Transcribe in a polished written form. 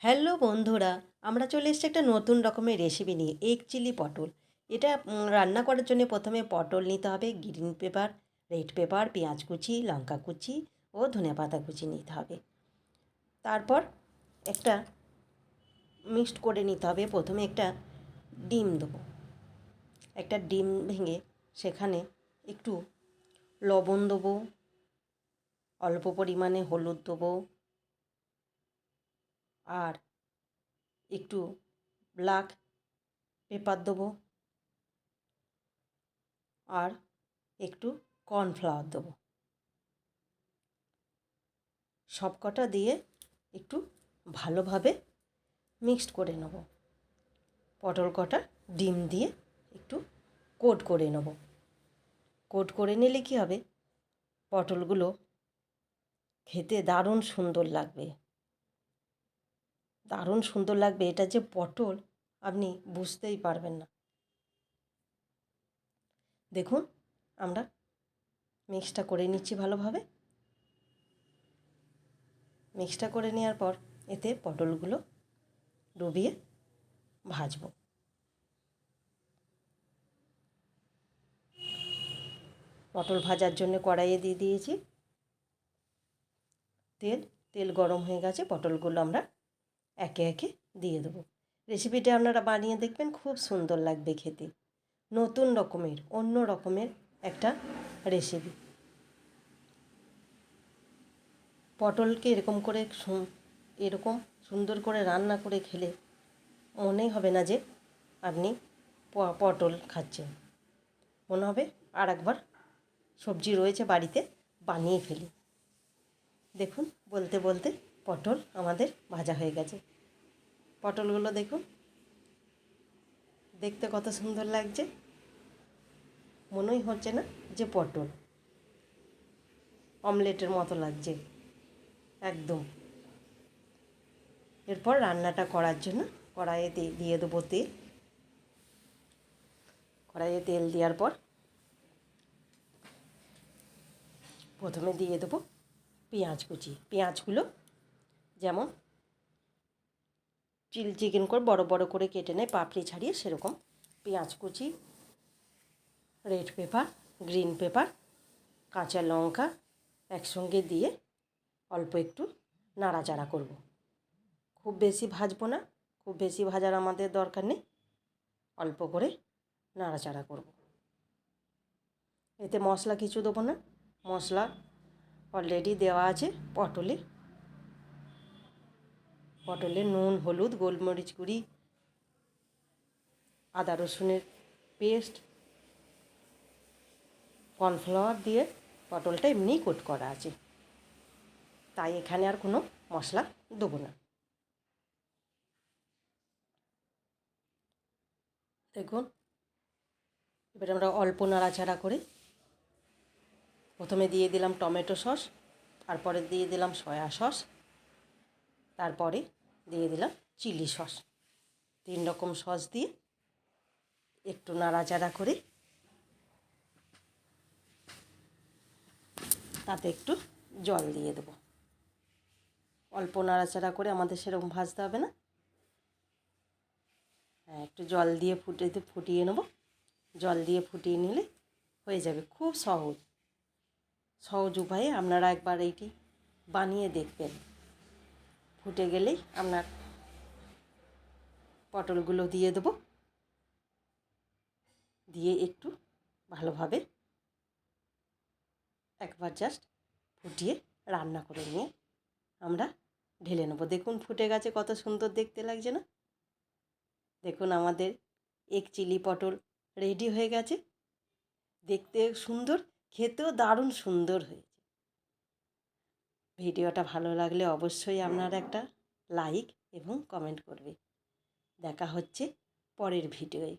Hello বন্ধুরা, আমরা চলে এসেছি একটা নতুন রকমের রেসিপি নিয়ে, এগ চিলি পটল। এটা রান্না করার জন্য প্রথমে পটল নিতে হবে, গ্রিন পেপার, রেড পেপার, পেঁয়াজ কুচি, লঙ্কা কুচি ও ধনেপাতা কুচি নিতে হবে। তারপর একটা মিক্সড করে নিতে হবে। প্রথমে একটা ডিম দেবো, একটা ডিম ভেঙে সেখানে একটু লবণ দেবো, অল্প পরিমাণে হলুদ দেবো, আর একটু ব্ল্যাক পেপার দেবো, আর একটু কর্নফ্লাওয়ার দেবো। সব কটা দিয়ে একটু ভালোভাবে মিক্সড করে নেব। পটল কটা ডিম দিয়ে একটু কোট করে নেব। কোট করে নিলে কী হবে, পটলগুলো খেতে দারুণ সুন্দর লাগবে। দারুণ সুন্দর লাগবে, এটা যে পটল আপনি বুঝতেই পারবেন না। দেখুন, আমরা মিক্সটা করে নিচ্ছি ভালোভাবে। মিক্সটা করে নেওয়ার পর এতে পটলগুলো ডুবিয়ে ভাজবো। পটল ভাজার জন্য কড়াইয়ে দিয়ে দিয়েছি তেল। তেল গরম হয়ে গেছে, পটলগুলো আমরা একে একে দিয়ে দেবো। রেসিপিটা আপনারা বানিয়ে দেখবেন, খুব সুন্দর লাগবে খেতে। নতুন রকমের, অন্য রকমের একটা রেসিপি। পটলকে এরকম সুন্দর করে রান্না করে খেলে মনেই হবে না যে আপনি পটল খাচ্ছেন। মনে হবে আর একবার সবজি রয়েছে বাড়িতে, বানিয়ে ফেলি। দেখুন, বলতে বলতে পটল আমাদের ভাজা হয়ে গেছে। পটলগুলো দেখুন, দেখতে কত সুন্দর লাগছে। মনেই হচ্ছে না যে পটল, অমলেটের মতো লাগছে একদম। এরপর রান্নাটা করার জন্য কড়াইয়ে দিয়ে দেবো তেল। কড়াইয়ে তেল দেওয়ার পর প্রথমে দিয়ে দেবো পেঁয়াজ কুচি। পেঁয়াজগুলো যেমন চিলি চিকেন করে বড় বড় করে কেটে নেয়, পাপড়ি ছাড়িয়ে, সেরকম পেঁয়াজ কুচি, রেড পেপার, গ্রিন পেপার, কাঁচা লঙ্কা একসঙ্গে দিয়ে অল্প একটু নাড়াচাড়া করব। খুব বেশি ভাজবো না, খুব বেশি ভাজার আমাদের দরকার নেই, অল্প করে নাড়াচাড়া করব। এতে মশলা কিছু দেবো না, মশলা অলরেডি দেওয়া আছে পটলে নুন, হলুদ, গোলমরিচ গুঁড়ি, আদা রসুনের পেস্ট, কর্নফ্লাওয়ার দিয়ে পটলটা এমনিই কোট করা আছে, তাই এখানে আর কোনো মশলা দেবো না। দেখুন, এবার আমরা অল্প নাড়াচাড়া করে প্রথমে দিয়ে দিলাম টমেটো সস, তারপরে দিয়ে দিলাম সয়া সস, তারপরে দিয়ে দিলাম চিলি সস। 3 রকম সস দিয়ে একটু নাড়াচাড়া করে তাতে একটু জল দিয়ে দেবো। অল্প নাড়াচাড়া করে, আমাদের সেরকম ভাজতে হবে না। একটু জল দিয়ে ফুটিয়ে নেব। জল দিয়ে ফুটিয়ে নিলে হয়ে যাবে। খুব সহজ সহজ উপায়ে আপনারা একবার এইটি বানিয়ে দেখবেন। ফুটে গেলেই আপনার পটলগুলো দিয়ে দেবো, দিয়ে একটু ভালোভাবে একবার জাস্ট ফুটিয়ে রান্না করে নিয়ে আমরা ঢেলে নেবো। দেখুন, ফুটে গেছে, কত সুন্দর দেখতে লাগছে না? দেখুন, আমাদের এগ চিলি পটল রেডি হয়ে গেছে। দেখতে সুন্দর, খেতেও দারুণ সুন্দর হয়েছে। ভিডিওটা ভালো লাগলে অবশ্যই আপনারা একটা লাইক এবং কমেন্ট করবে। দেখা হচ্ছে পরের ভিডিওয়ে।